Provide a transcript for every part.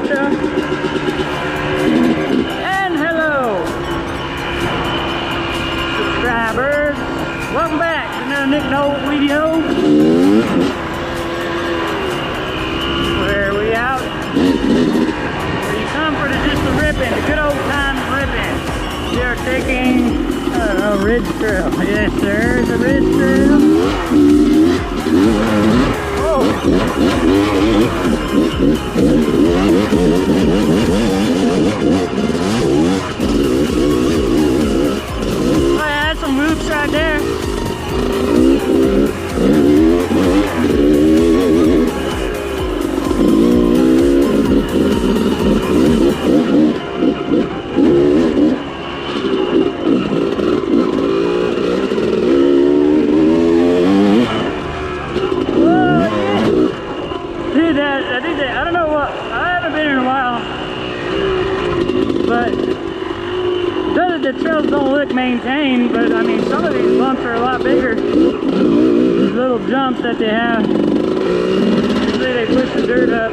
Russia. And hello, subscribers. Welcome back to another Nick Nolte video. Where we out? Where you come for just the ripping, the good old time ripping. We are taking a ridge trail. Yes, sir, the ridge trail. Oh. I had some loops right there. I don't know what, I haven't been in a while, but the trails don't look maintained, but I mean some of these bumps are a lot bigger. These little jumps that they have, usually they push the dirt up.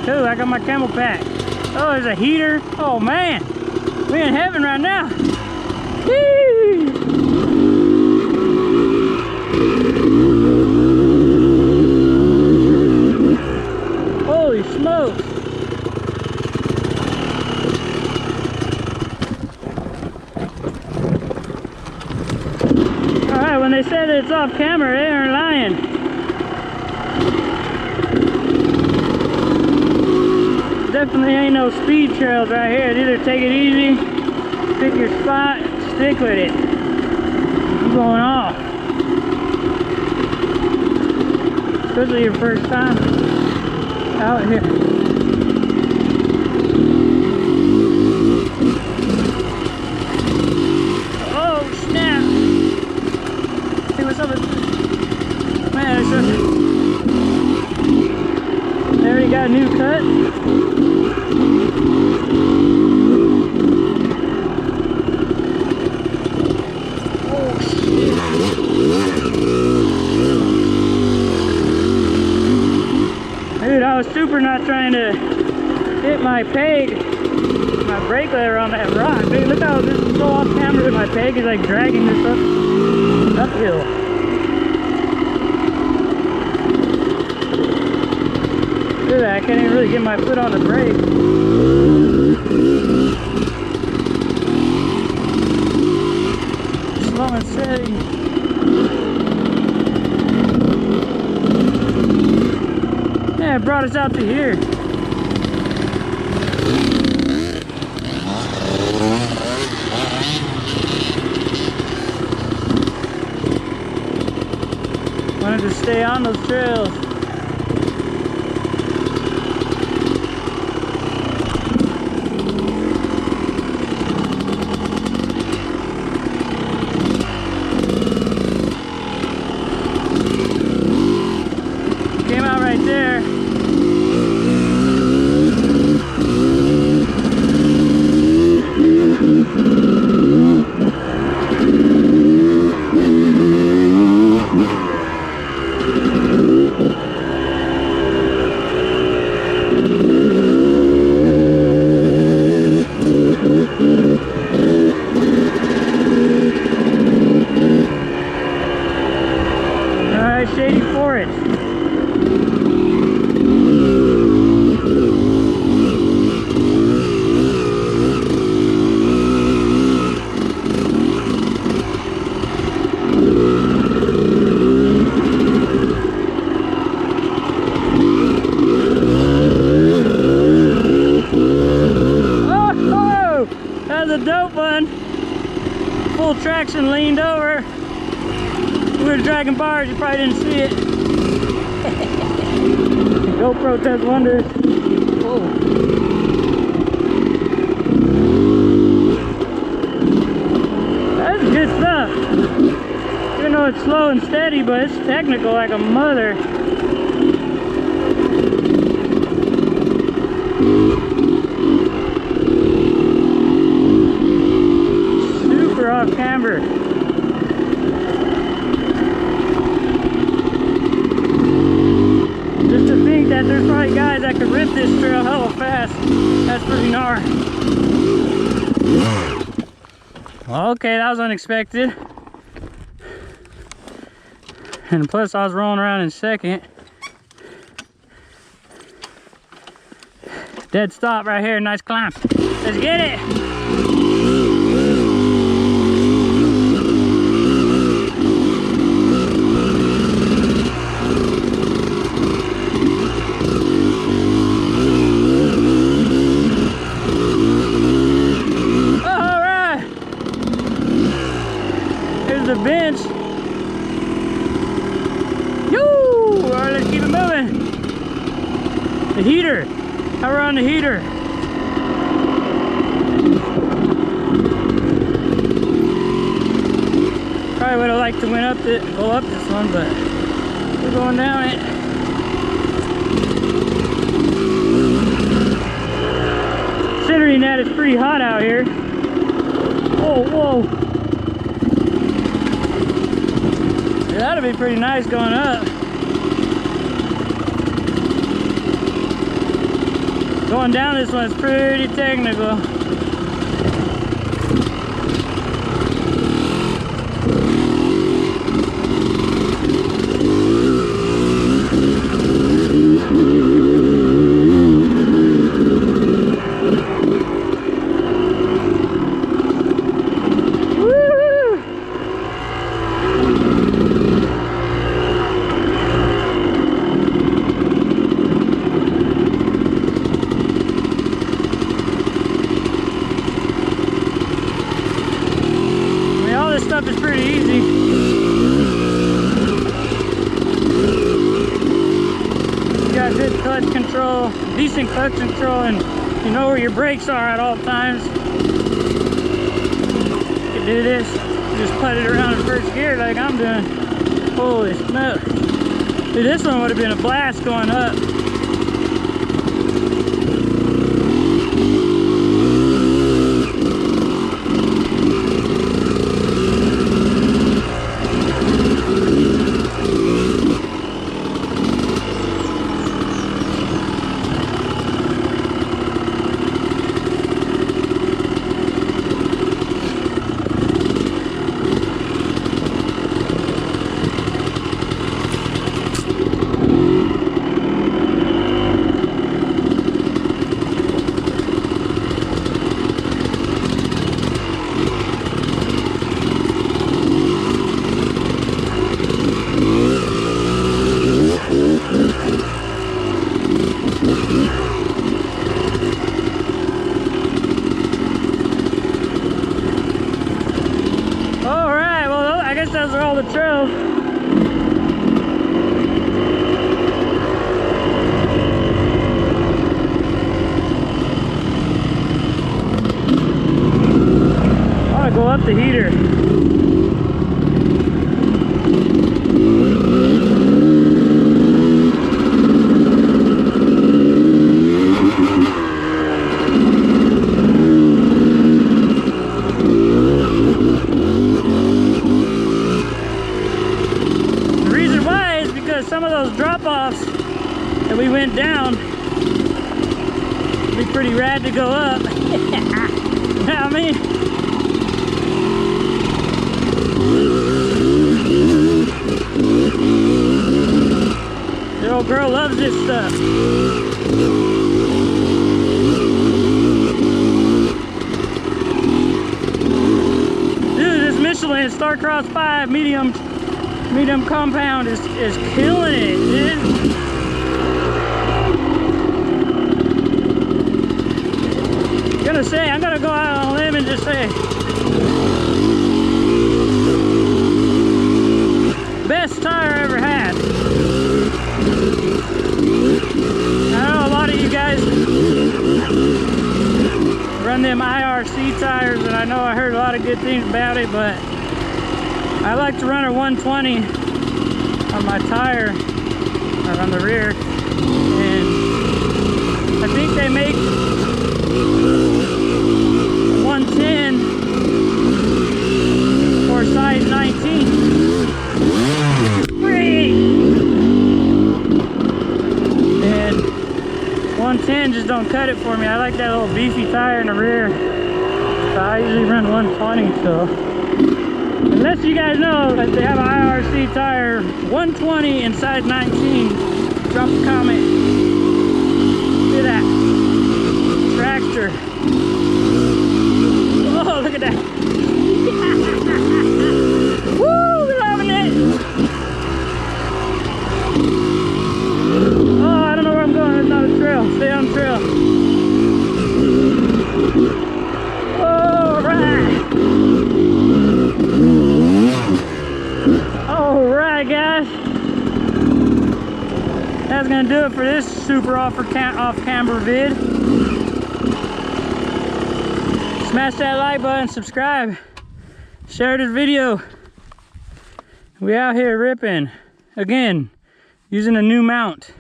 Ooh, I got my camel pack. Oh, there's a heater. Oh man, we're in heaven right now. Whee! Holy smokes. Alright, when they say that it's off camera, they aren't lying. Definitely ain't no speed trails right here. It's either take it easy, pick your spot, stick with it. I'm going off. Especially your first time out here. Oh snap! Hey, what's up? Man, it's just... They already got a new cut. Dude, I was super not trying to hit my peg, my brake lever on that rock. Dude, look how this is so off camera that my peg is like dragging this uphill. Look at that, I can't even really get my foot on the brake. Slow and steady. Yeah, it brought us out to here. Wanted to stay on those trails. Came out right there. was a dope one. Full traction, leaned over. We were dragging bars, you probably didn't see it. GoPro does wonders. Whoa. That's good stuff. Even though it's slow and steady, but it's technical like a mother. Super off camber. Just to think that there's probably guys that could rip this trail hella fast. That's pretty gnar. Okay, that was unexpected. And plus I was rolling around in second. Dead stop right here, nice climb. Let's get it! Alright! Here's the bench. Alright, let's keep it moving. The heater. How we're on the heater. Probably would have liked to go up this one, but we're going down it. Considering that it's pretty hot out here. Whoa, whoa. Yeah, that'll be pretty nice going up. Going down this one is pretty technical. Is pretty easy. You got good clutch control, decent clutch control, and you know where your brakes are at all times. You can do this, just put it around in first gear like I'm doing. Holy smokes. Dude, this one would have been a blast going up. Those are all the trails. I want to go up the heater. Some of those drop-offs that we went down would be pretty rad to go up. You know what I mean? The old girl loves this stuff. Dude, this Michelin Starcross 5 medium compound is killing it, dude. I'm gonna go out on a limb and just say, best tire I ever had. I know a lot of you guys run them IRC tires, and I know I heard a lot of good things about it, but I like to run a 120 on my tire, or on the rear, and I think they make 110 for size 19. And 110 just don't cut it for me. I like that little beefy tire in the rear. So I usually run 120, so. Unless you guys know that they have an IRC tire, 120 in size 19, drop a comment. Look at that. Dragster. Oh, look at that. Woo, we're loving it. Oh, I don't know where I'm going. It's not a trail. Stay on the trail. All right. All right, guys. That's gonna do it for this super off-camber vid. Smash that like button, subscribe, share this video. We out here ripping again using a new mount.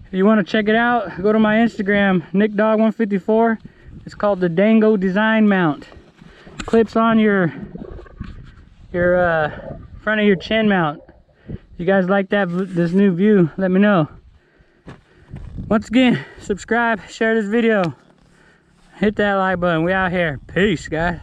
If you want to check it out, go to my Instagram, nickdog154. It's called the Dango Design Mount. Clips on your front of your chin mount. If you guys like this new view, let me know. Once again, subscribe, share this video, hit that like button. We out here. Peace, guys.